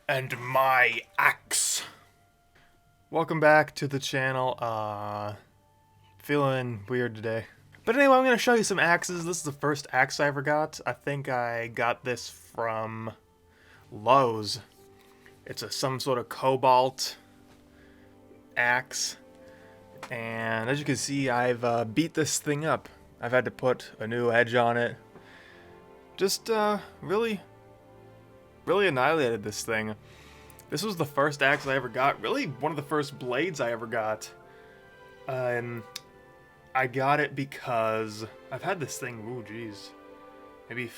and my axe. Welcome back to the channel. Feeling weird today. But anyway, I'm going to show you some axes. This is the first axe I ever got. I think I got this from Lowe's. It's some sort of cobalt axe. And as you can see, I've beat this thing up. I've had to put a new edge on it. Just really annihilated this thing. This was the first axe I ever got. Really one of the first blades I ever got. I got it because I've had this thing, ooh geez, maybe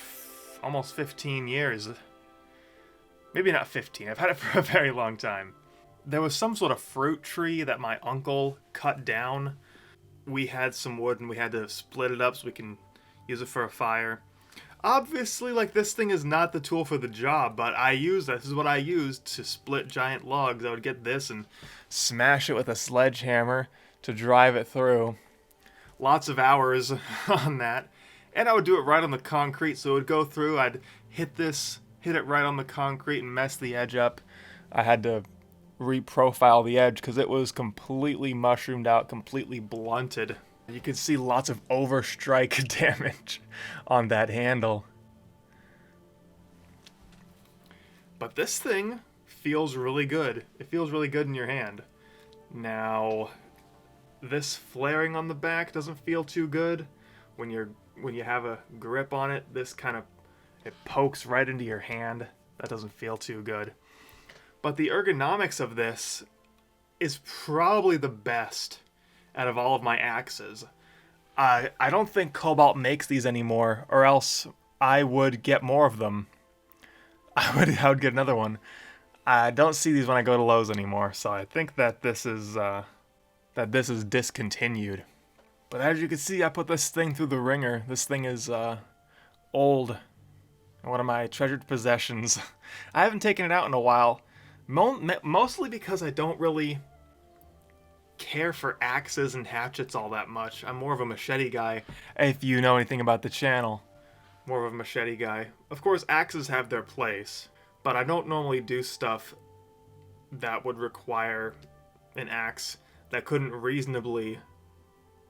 almost 15 years. Maybe not 15, I've had it for a very long time. There was some sort of fruit tree that my uncle cut down. We had some wood and we had to split it up so we can use it for a fire. Obviously, like, this thing is not the tool for the job, but this is what I used to split giant logs. I would get this and smash it with a sledgehammer to drive it through. Lots of hours on that. And I would do it right on the concrete, so it would go through, I'd hit it right on the concrete and mess the edge up. I had to reprofile the edge because it was completely mushroomed out, completely blunted. You can see lots of overstrike damage on that handle. But this thing feels really good. It feels really good in your hand. Now, this flaring on the back doesn't feel too good. When you have a grip on it, it pokes right into your hand. That doesn't feel too good. But the ergonomics of this is probably the best out of all of my axes. I don't think Cobalt makes these anymore, or else I would get more of them. I would get another one. I don't see these when I go to Lowe's anymore, so I think that this is discontinued. But as you can see, I put this thing through the ringer. This thing is old. One of my treasured possessions. I haven't taken it out in a while, mostly because I don't really care for axes and hatchets all that much. I'm more of a machete guy, if you know anything about the channel. More of a machete guy. Of course, axes have their place, but I don't normally do stuff that would require an axe that couldn't reasonably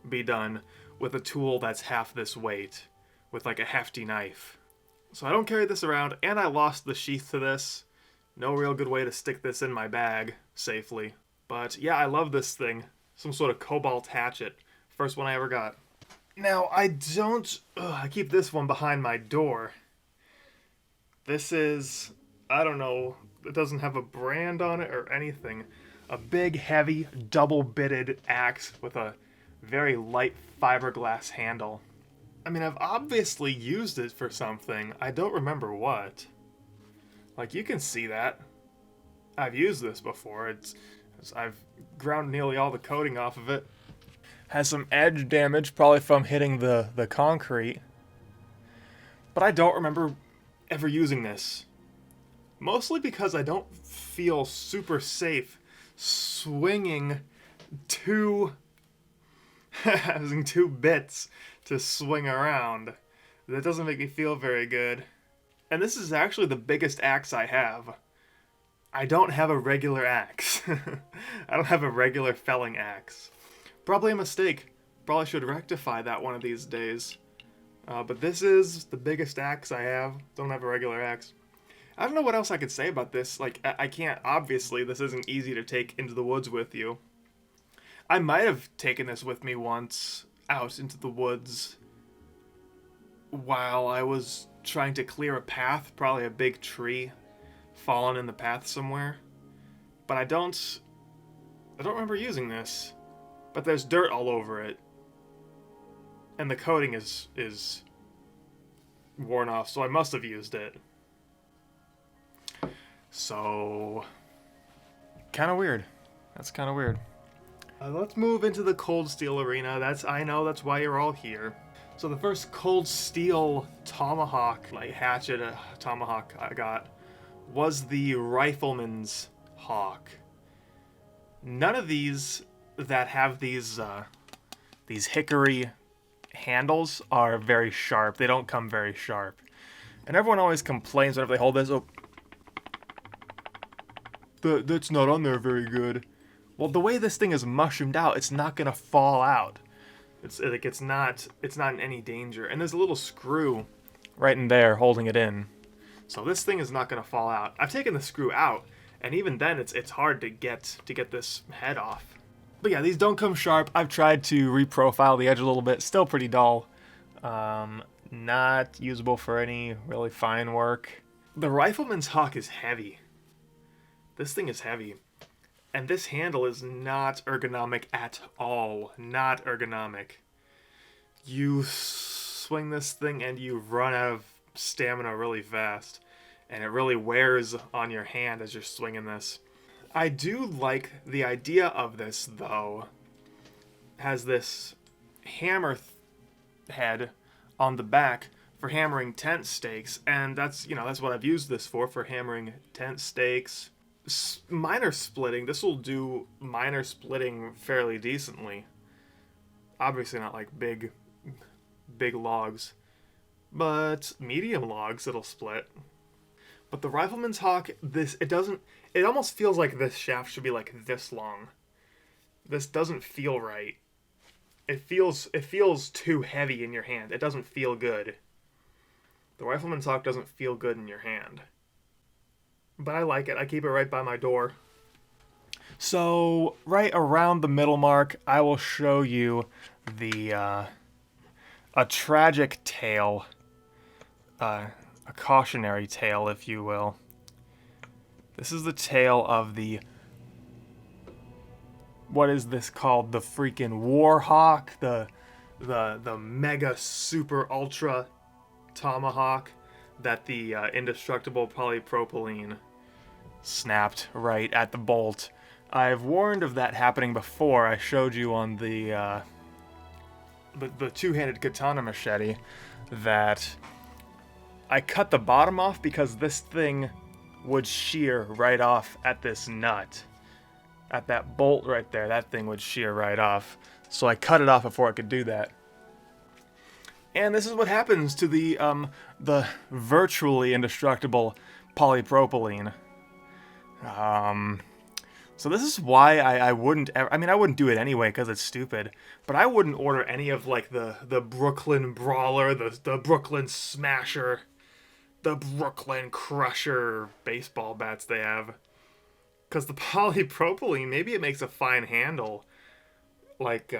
be done with a tool that's half this weight, with like a hefty knife. So I don't carry this around, and I lost the sheath to this. No real good way to stick this in my bag safely. But yeah, I love this thing. Some sort of cobalt hatchet. First one I ever got. Now, I keep this one behind my door. This is, I don't know, it doesn't have a brand on it or anything. A big, heavy, double-bitted axe with a very light fiberglass handle. I mean, I've obviously used it for something. I don't remember what. Like, you can see that. I've used this before. I've ground nearly all the coating off of it. Has some edge damage, probably from hitting the concrete. But I don't remember ever using this. Mostly because I don't feel super safe swinging having two bits to swing around. That doesn't make me feel very good. And this is actually the biggest axe I have. I don't have a regular axe. I don't have a regular felling axe. Probably a mistake. Probably should rectify that one of these days. But this is the biggest axe I have. Don't have a regular axe. I don't know what else I could say about this. Like, I can't, obviously, this isn't easy to take into the woods with you. I might have taken this with me once out into the woods while I was trying to clear a path, probably a big tree fallen in the path somewhere. But I don't remember using this. But there's dirt all over it. And the coating is worn off, so I must have used it. So, kind of weird. That's kind of weird. Let's move into the cold steel arena. I know that's why you're all here. So the first cold steel tomahawk, like hatchet tomahawk I got, was the Rifleman's Hawk. None of these that have these hickory handles are very sharp. They don't come very sharp. And everyone always complains whenever they hold this. Oh, that's not on there very good. Well, the way this thing is mushroomed out, it's not gonna fall out. It's not in any danger. And there's a little screw right in there holding it in. So this thing is not gonna fall out. I've taken the screw out, and even then it's hard to get this head off. But yeah, these don't come sharp. I've tried to reprofile the edge a little bit. Still pretty dull. Not usable for any really fine work. The Rifleman's Hawk is heavy. This thing is heavy. And this handle is not ergonomic at all. Not ergonomic. You swing this thing and you run out of stamina really fast. And it really wears on your hand as you're swinging this. I do like the idea of this, though. Has this hammer head on the back for hammering tent stakes, and that's what I've used this for hammering tent stakes. Minor splitting. This will do minor splitting fairly decently. Obviously not like big logs, but medium logs it'll split. But the Rifleman's Hawk, it almost feels like this shaft should be like this long. This doesn't feel right. It feels too heavy in your hand. It doesn't feel good. The Rifleman's Hawk doesn't feel good in your hand. But I like it. I keep it right by my door. So, right around the middle mark, I will show you a tragic tale. A cautionary tale, if you will. This is the tale of what is this called? The freaking Warhawk, the mega super ultra tomahawk that the indestructible polypropylene snapped right at the bolt. I've warned of that happening before. I showed you on the two-handed katana machete that I cut the bottom off because this thing would shear right off at this nut. At that bolt right there, that thing would shear right off. So I cut it off before I could do that. And this is what happens to the virtually indestructible polypropylene. So this is why I wouldn't ever, I wouldn't do it anyway because it's stupid, but I wouldn't order any of like the Brooklyn Brawler, the Brooklyn Smasher, the Brooklyn Crusher baseball bats they have. Because the polypropylene, maybe it makes a fine handle, like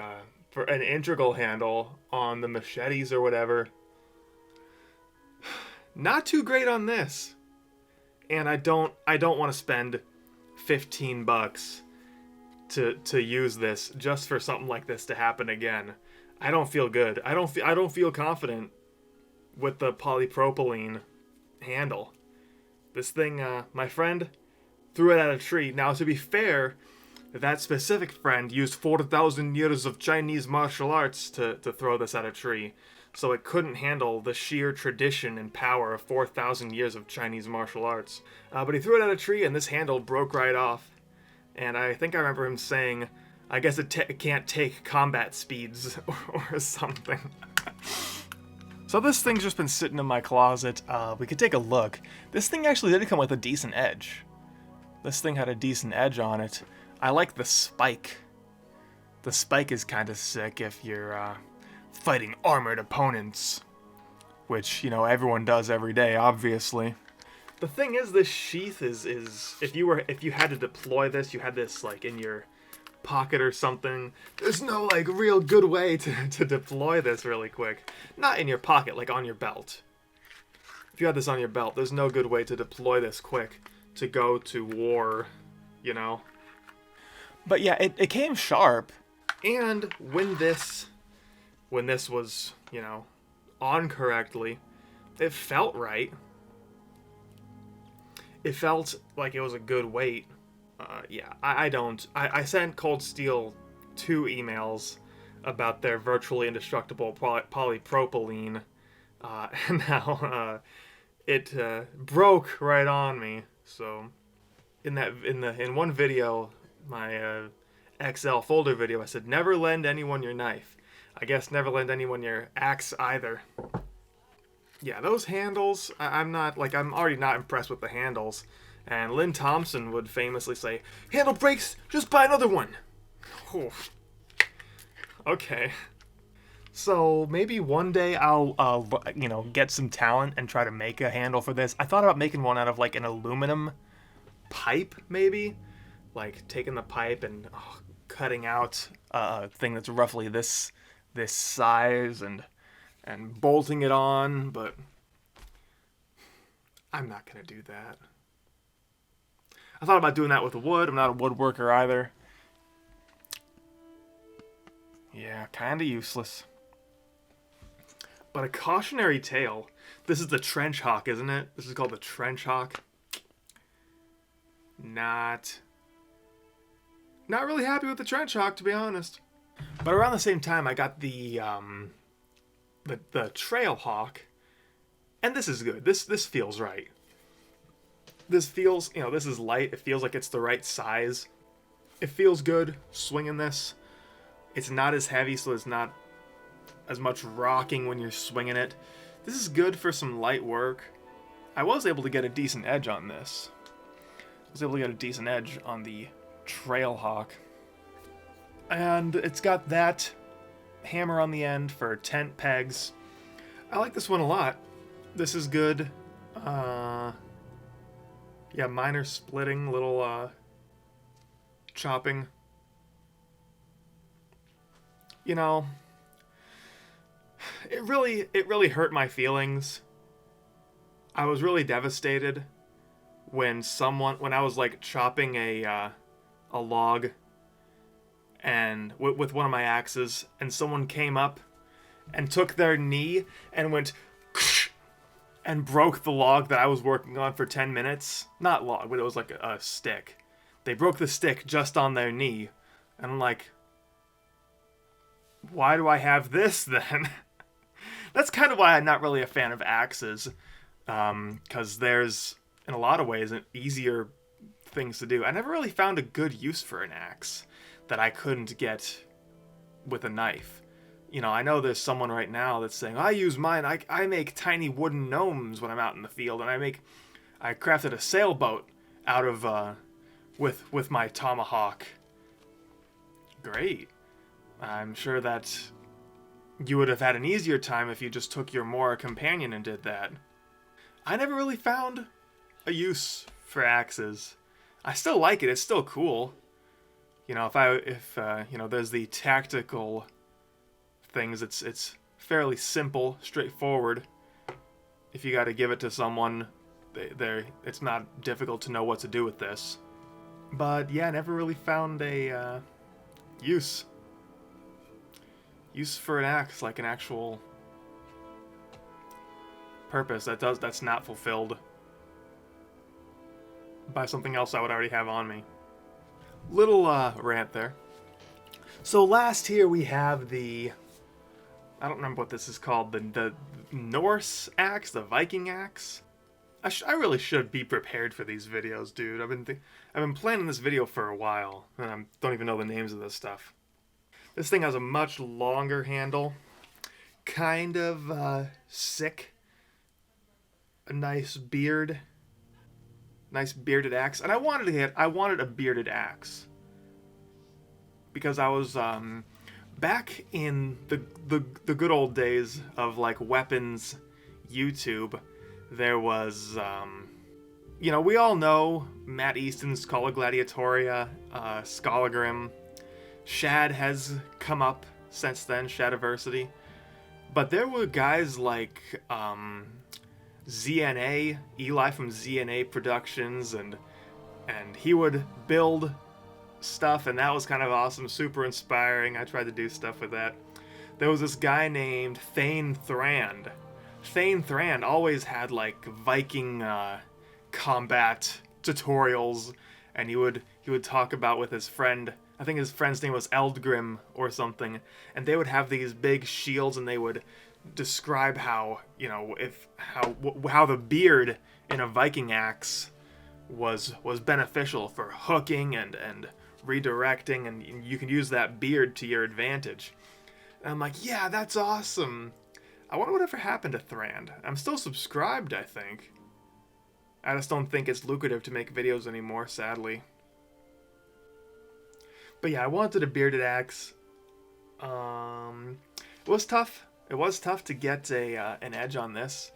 for an integral handle on the machetes or whatever. Not too great on this. And I don't want to spend $15 to use this just for something like this to happen again. I don't feel good. I don't feel confident with the polypropylene handle. This thing, my friend threw it at a tree. Now, to be fair, that specific friend used 4,000 years of Chinese martial arts to throw this at a tree. So it couldn't handle the sheer tradition and power of 4,000 years of Chinese martial arts. But he threw it at a tree and this handle broke right off. And I think I remember him saying, I guess it can't take combat speeds or something. So this thing's just been sitting in my closet. We could take a look. This thing actually did come with a decent edge. This thing had a decent edge on it. I like the spike. The spike is kind of sick if you're fighting armored opponents, which, everyone does every day, obviously. The thing is, this sheath is if you had to deploy this, you had this like in your pocket or something. There's no like real good way to deploy this really quick. Not in your pocket, like on your belt. If you had this on your belt, there's no good way to deploy this quick to go to war, But yeah, it came sharp, and when this was, on correctly, it felt right. It felt like it was a good weight. I sent Cold Steel 2 emails about their virtually indestructible polypropylene, and now it broke right on me. So, in one video, my XL folder video, I said, never lend anyone your knife. I guess never lend anyone your axe either. Yeah, those handles, I'm already not impressed with the handles. And Lynn Thompson would famously say, "Handle breaks, just buy another one." Oh, okay. So maybe one day I'll, get some talent and try to make a handle for this. I thought about making one out of like an aluminum pipe, maybe, like taking the pipe and cutting out a thing that's roughly this size and bolting it on. But I'm not gonna do that. I thought about doing that with wood. I'm not a woodworker either. Yeah, kinda useless. But a cautionary tale. This is the trench hawk, isn't it? This is called the trench hawk. Not really happy with the trench hawk, to be honest. But around the same time, I got the trail hawk, and this is good. This feels right. This feels, this is light. It feels like it's the right size. It feels good swinging this. It's not as heavy, so it's not as much rocking when you're swinging it. This is good for some light work. I was able to get a decent edge on this. I was able to get a decent edge on the Trailhawk. And it's got that hammer on the end for tent pegs. I like this one a lot. This is good. Yeah, minor splitting, little chopping. It really hurt my feelings. I was really devastated when I was like chopping a log and with one of my axes, and someone came up and took their knee and went and broke the log that I was working on for 10 minutes. Not log, but it was like a stick. They broke the stick just on their knee, and I'm like, why do I have this then? That's kind of why I'm not really a fan of axes, because there's, in a lot of ways, easier things to do. I never really found a good use for an axe that I couldn't get with a knife. I know there's someone right now that's saying, I use mine, I make tiny wooden gnomes when I'm out in the field, and I crafted a sailboat out of, with my tomahawk. Great. I'm sure that you would have had an easier time if you just took your Mora companion and did that. I never really found a use for axes. I still like it. It's still cool. If there's the tactical things, it's fairly simple, straightforward. If you got to give it to someone, it's not difficult to know what to do with this. But yeah, I never really found a use for an axe, like an actual purpose that's not fulfilled by something else I would already have on me. Little rant there. So last here we have I don't remember what this is called, the Norse axe, the Viking axe. I really should be prepared for these videos, dude. I've been planning this video for a while, and I don't even know the names of this stuff. This thing has a much longer handle, kind of sick, a nice bearded axe, and I wanted a bearded axe because I was back in the good old days of like weapons YouTube. There was we all know Matt Easton's Call of Gladiatoria, Skolagrim. Shad has come up since then, Shadiversity. But there were guys like ZNA, Eli from ZNA Productions, and he would build stuff, and that was kind of awesome, super inspiring. I tried to do stuff with that. There was this guy named Thane Thrand. Thane Thrand always had like Viking combat tutorials, and he would talk about with his friend. I think his friend's name was Eldgrim or something, and they would have these big shields, and they would describe how how the beard in a Viking axe was beneficial for hooking and redirecting, and you can use that beard to your advantage. And I'm like, yeah, that's awesome. I wonder whatever happened to Thrand. I'm still subscribed, I think. I just don't think it's lucrative to make videos anymore, sadly. But yeah, I wanted a bearded axe. It was tough. It was tough to get an edge on this.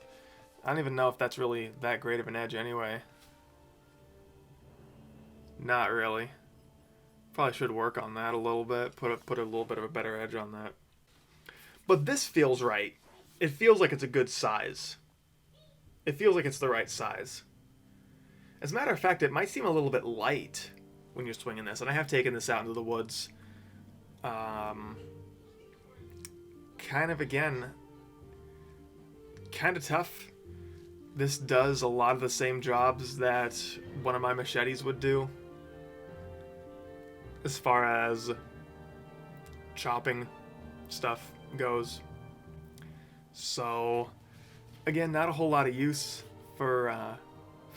I don't even know if that's really that great of an edge anyway. Not really. Probably should work on that a little bit. Put a little bit of a better edge on that. But this feels right. It feels like it's a good size. It feels like it's the right size. As a matter of fact, it might seem a little bit light when you're swinging this, and I have taken this out into the woods. Kind of, again, kind of tough. This does a lot of the same jobs that one of my machetes would do, as far as chopping stuff goes. So, again, not a whole lot of use for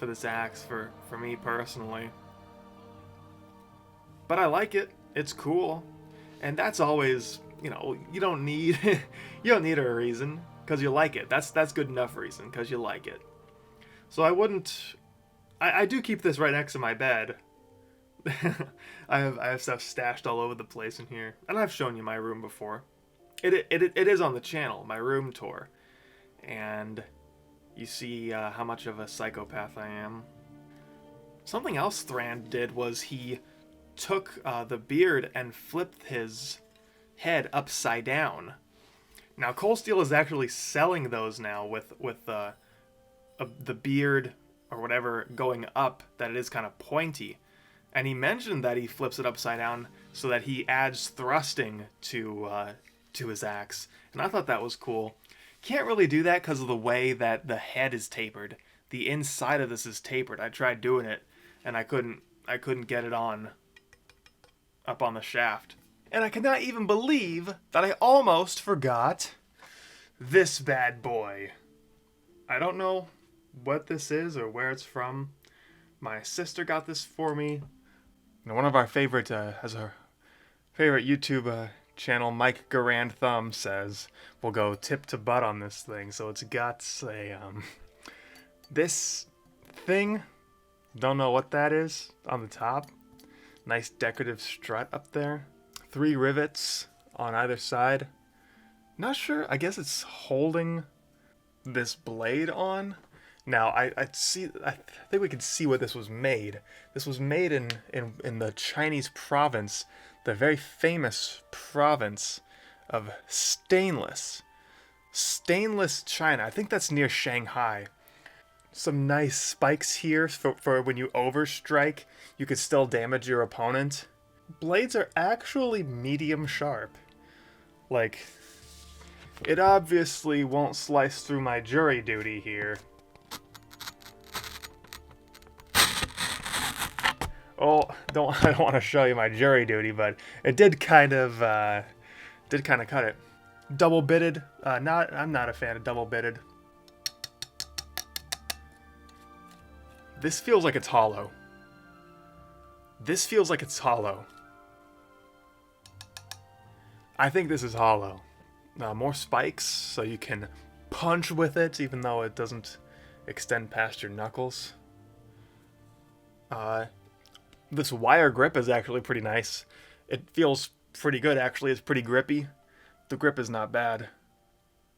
this axe for me personally. But I like it. It's cool, and that's always, you know, you don't need you don't need a reason because you like it. That's good enough reason because you like it. So I wouldn't. I do keep this right next to my bed. I have stuff stashed all over the place in here, and I've shown you my room before. It is on the channel, my room tour, and you see how much of a psychopath I am. Something else Thrand did was he took the beard and flipped his head upside down. Now Cold Steel is actually selling those now with the beard or whatever going up, that it is kind of pointy. And he mentioned that he flips it upside down so that he adds thrusting to his axe. And I thought that was cool. Can't really do that because of the way that the head is tapered. The inside of this is tapered. I tried doing it and I couldn't get it on up on the shaft. And I cannot even believe that I almost forgot this bad boy. I don't know what this is or where it's from. My sister got this for me. And one of our favorite, as our favorite YouTube channel, Mike Garand Thumb, says we'll go tip to butt on this thing. So it's got a this thing. Don't know what that is on the top. Nice decorative strut up there. 3 rivets on either side. Not sure. I guess it's holding this blade on. Now, I think we can see what this was made. This was made in the Chinese province, the very famous province of Stainless. Stainless, China. I think that's near Shanghai. Some nice spikes here for when you overstrike, you could still damage your opponent. Blades are actually medium sharp. Like, it obviously won't slice through my jury duty here. Oh, I don't want to show you my jury duty, but it did kind of cut it. Double bitted. I'm not a fan of double bitted. This feels like it's hollow. This feels like it's hollow. I think this is hollow. More spikes, so you can punch with it, even though it doesn't extend past your knuckles. This wire grip is actually pretty nice. It feels pretty good, actually. It's pretty grippy. The grip is not bad.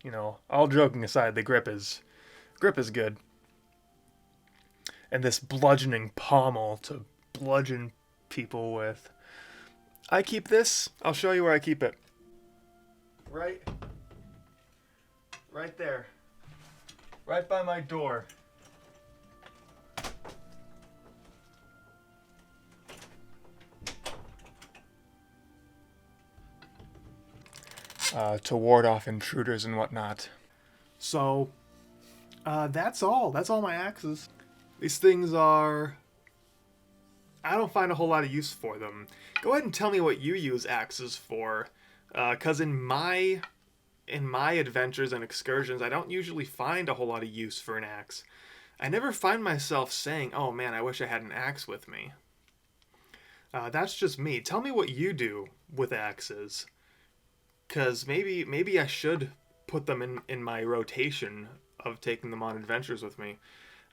You know, all joking aside, the grip is good. And this bludgeoning pommel to bludgeon people with. I keep this. I'll show you where I keep it. Right there. Right by my door. To ward off intruders and whatnot. So, that's all. That's all my axes. These things are... I don't find a whole lot of use for them. Go ahead and tell me what you use axes for. Because in my adventures and excursions, I don't usually find a whole lot of use for an axe. I never find myself saying, oh man, I wish I had an axe with me. That's just me. Tell me what you do with axes. Because maybe I should put them in my rotation of taking them on adventures with me.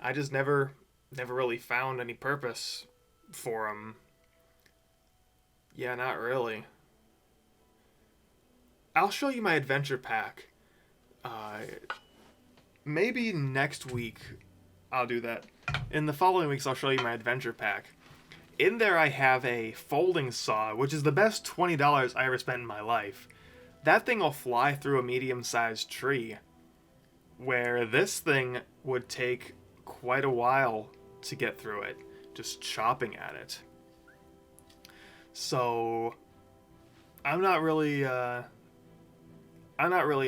I just never never really found any purpose for them. Yeah, not really. I'll show you my adventure pack. Uh, Maybe next week I'll do that. In the following weeks, I'll show you my adventure pack. In there, I have a folding saw, which is the best $20 I ever spent in my life. That thing will fly through a medium-sized tree, where this thing would take quite a while to get through it, just chopping at it. So, I'm not really an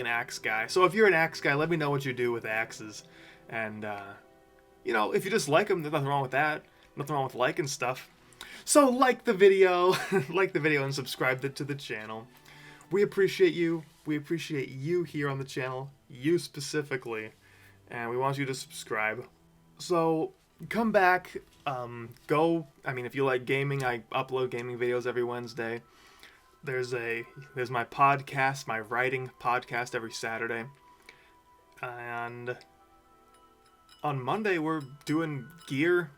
axe guy. So if you're an axe guy, let me know what you do with axes. And, if you just like them, there's nothing wrong with that. Nothing wrong with liking stuff. So like the video, and subscribe to the channel. We appreciate you. We appreciate you here on the channel, you specifically. And we want you to subscribe. So come back, if you like gaming, I upload gaming videos every Wednesday. There's my podcast, my writing podcast every Saturday. And on Monday we're doing gear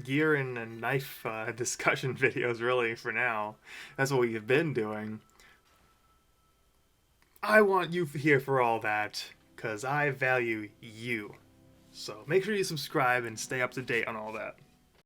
and knife discussion videos, really, for now. That's what we've been doing. I want you here for all that, because I value you. So make sure you subscribe and stay up to date on all that.